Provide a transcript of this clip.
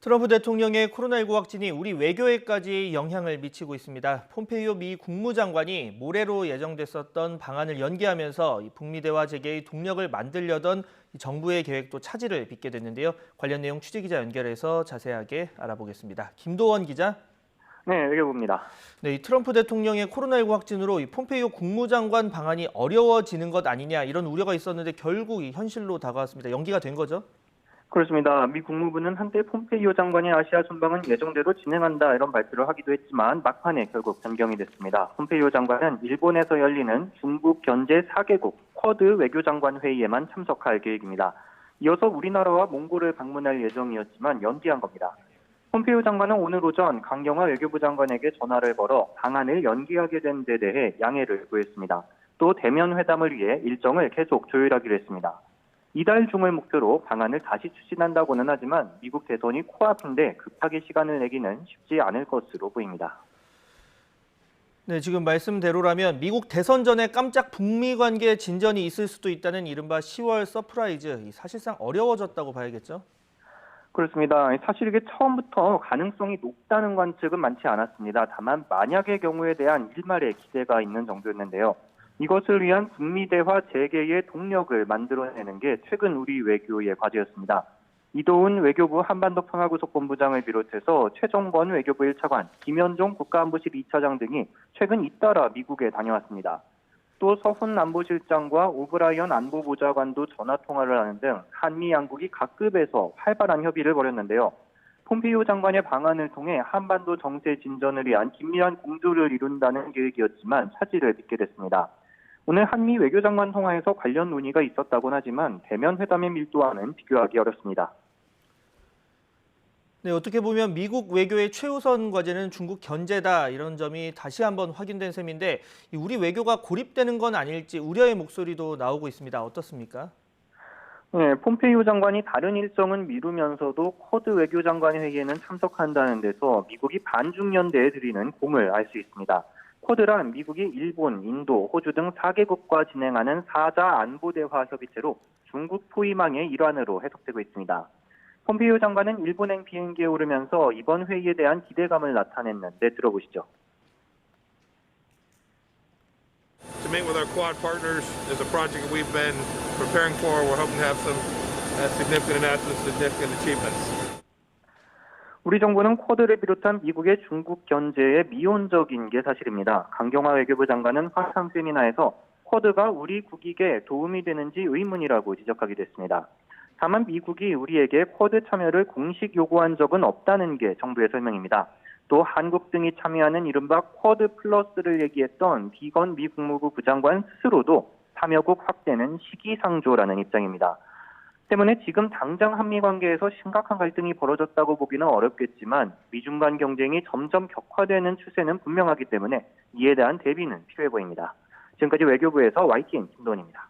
트럼프 대통령의 코로나19 확진이 우리 외교에까지 영향을 미치고 있습니다. 폼페이오 미 국무장관이 모레로 예정됐었던 방안을 연기하면서 북미 대화 재개의 동력을 만들려던 정부의 계획도 차질을 빚게 됐는데요. 관련 내용 취재기자 연결해서 자세하게 알아보겠습니다. 김도원 기자. 네, 외교부입니다. 네, 이 트럼프 대통령의 코로나19 확진으로 이 폼페이오 국무장관 방안이 어려워지는 것 아니냐 이런 우려가 있었는데 결국 이 현실로 다가왔습니다. 연기가 된 거죠? 그렇습니다. 미 국무부는 한때 폼페이오 장관의 아시아 순방은 예정대로 진행한다 이런 발표를 하기도 했지만 막판에 결국 변경이 됐습니다. 폼페이오 장관은 일본에서 열리는 중국 견제 4개국 쿼드 외교장관 회의에만 참석할 계획입니다. 이어서 우리나라와 몽골을 방문할 예정이었지만 연기한 겁니다. 폼페이오 장관은 오늘 오전 강경화 외교부 장관에게 전화를 걸어 방안을 연기하게 된 데 대해 양해를 구했습니다. 또 대면 회담을 위해 일정을 계속 조율하기로 했습니다. 이달 중을 목표로 방안을 다시 추진한다고는 하지만 미국 대선이 코앞인데 급하게 시간을 내기는 쉽지 않을 것으로 보입니다. 네, 지금 말씀대로라면 미국 대선 전에 깜짝 북미 관계 진전이 있을 수도 있다는 이른바 10월 서프라이즈, 사실상 어려워졌다고 봐야겠죠? 그렇습니다. 사실 이게 처음부터 가능성이 높다는 관측은 많지 않았습니다. 다만 만약의 경우에 대한 일말의 기대가 있는 정도였는데요. 이것을 위한 북미 대화 재개의 동력을 만들어내는 게 최근 우리 외교의 과제였습니다. 이도훈 외교부 한반도 평화구속본부장을 비롯해서 최정권 외교부 1차관, 김현종 국가안보실 2차장 등이 최근 잇따라 미국에 다녀왔습니다. 또 서훈 안보실장과 오브라이언 안보보좌관도 전화통화를 하는 등 한미 양국이 각급에서 활발한 협의를 벌였는데요. 폼페이오 장관의 방안을 통해 한반도 정세 진전을 위한 긴밀한 공조를 이룬다는 계획이었지만 차질을 빚게 됐습니다. 오늘 한미 외교장관 통화에서 관련 논의가 있었다고는 하지만 대면 회담의 밀도와는 비교하기 어렵습니다. 네, 어떻게 보면 미국 외교의 최우선 과제는 중국 견제다 이런 점이 다시 한번 확인된 셈인데 우리 외교가 고립되는 건 아닐지 우려의 목소리도 나오고 있습니다. 어떻습니까? 네, 폼페이오 장관이 다른 일정은 미루면서도 쿼드 외교장관 회의에는 참석한다는 데서 미국이 반중연대에 들이는 공을 알 수 있습니다. 쿼드란 미국이 일본, 인도, 호주 등 4개국과 진행하는 4자 안보대화 협의체로 중국 포위망의 일환으로 해석되고 있습니다. 폼페이오 장관은 일본행 비행기에 오르면서 이번 회의에 대한 기대감을 나타냈는데 들어보시죠. To meet with our Quad partners is a project that we've been preparing for. We're hoping to have some significant announcements, significant achievements. 우리 정부는 쿼드를 비롯한 미국의 중국 견제에 미온적인 게 사실입니다. 강경화 외교부 장관은 화상 세미나에서 쿼드가 우리 국익에 도움이 되는지 의문이라고 지적하기도 했습니다. 다만 미국이 우리에게 쿼드 참여를 공식 요구한 적은 없다는 게 정부의 설명입니다. 또 한국 등이 참여하는 이른바 쿼드 플러스를 얘기했던 비건 미 국무부 부장관 스스로도 참여국 확대는 시기상조라는 입장입니다. 때문에 지금 당장 한미 관계에서 심각한 갈등이 벌어졌다고 보기는 어렵겠지만 미중 간 경쟁이 점점 격화되는 추세는 분명하기 때문에 이에 대한 대비는 필요해 보입니다. 지금까지 외교부에서 YTN 김도원입니다.